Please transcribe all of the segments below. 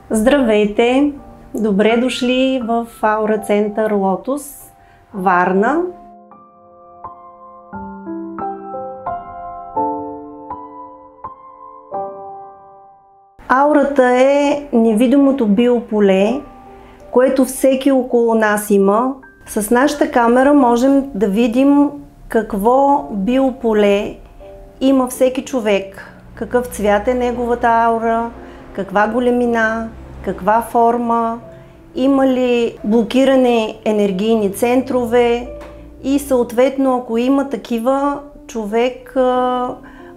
Здравейте! Добре дошли в Аура Център Лотос, Варна. Аурата е невидимото биополе, което всеки около нас има. С нашата камера можем да видим какво биополе има всеки човек, какъв цвят е неговата аура, каква големина, каква форма, има ли блокирани енергийни центрове и съответно, ако има такива, човек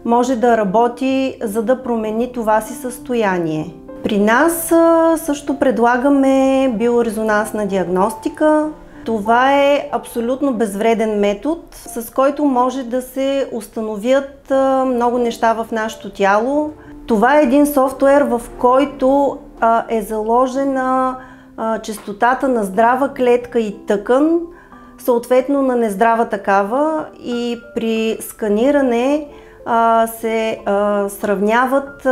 може да работи, за да промени това си състояние. При нас също предлагаме биорезонансна диагностика. Това е абсолютно безвреден метод, с който може да се установят много неща в нашето тяло. Това е един софтуер, в който е заложена честотата на здрава клетка и тъкан, съответно на нездрава такава, и при сканиране се сравняват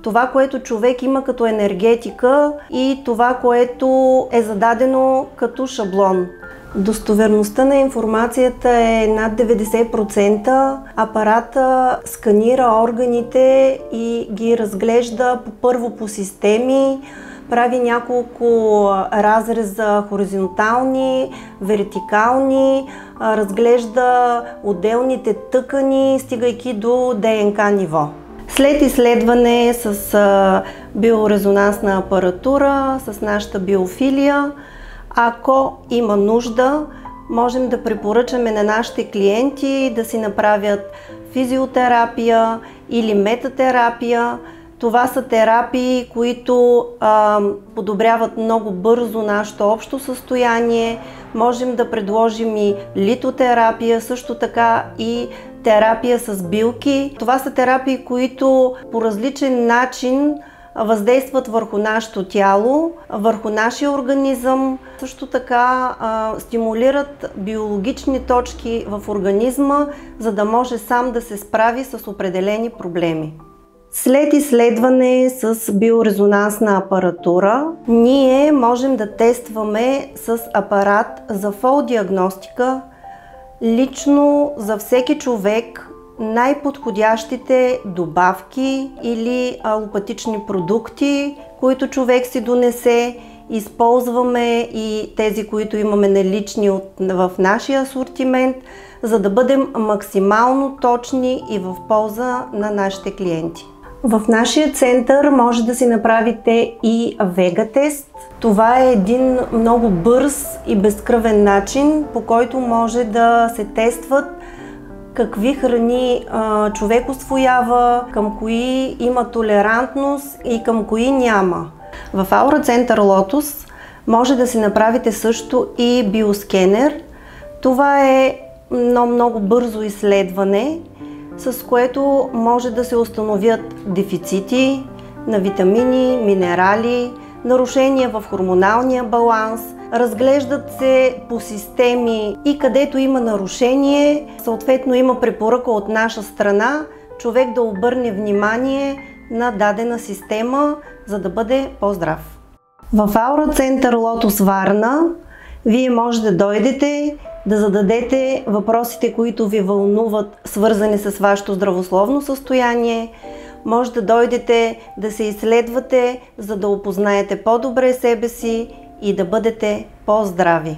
това, което човек има като енергетика и това, което е зададено като шаблон. Достоверността на информацията е над 90%. Апарата сканира органите и ги разглежда първо по системи, прави няколко разреза хоризонтални, вертикални, разглежда отделните тъкани, стигайки до ДНК ниво. След изследване с биорезонансна апаратура, с нашата биофилия, ако има нужда, можем да препоръчаме на нашите клиенти да си направят физиотерапия или метатерапия. Това са терапии, които подобряват много бързо нашето общо състояние. Можем да предложим и литотерапия, също така и терапия с билки. Това са терапии, които по различен начин въздействат върху нашето тяло, върху нашия организъм. Също така стимулират биологични точки в организма, за да може сам да се справи с определени проблеми. След изследване с биорезонансна апаратура, ние можем да тестваме с апарат за фол диагностика лично за всеки човек най-подходящите добавки или алопатични продукти, които човек си донесе. Използваме и тези, които имаме налични в нашия асортимент, за да бъдем максимално точни и в полза на нашите клиенти. В нашия център може да си направите и Vega тест. Това е един много бърз и безкръвен начин, по който може да се тестват какви храни човек усвоява, към кои има толерантност и към кои няма. В Аура Център Лотос може да си направите също и биоскенер. Това е много бързо изследване, с което може да се установят дефицити на витамини, минерали, нарушения в хормоналния баланс, разглеждат се по системи и където има нарушение, съответно има препоръка от наша страна човек да обърне внимание на дадена система, за да бъде по-здрав. В Аура Център Лотос Варна вие може да дойдете, да зададете въпросите, които ви вълнуват, свързани с вашето здравословно състояние. Може да дойдете да се изследвате, за да опознаете по-добре себе си и да бъдете по-здрави.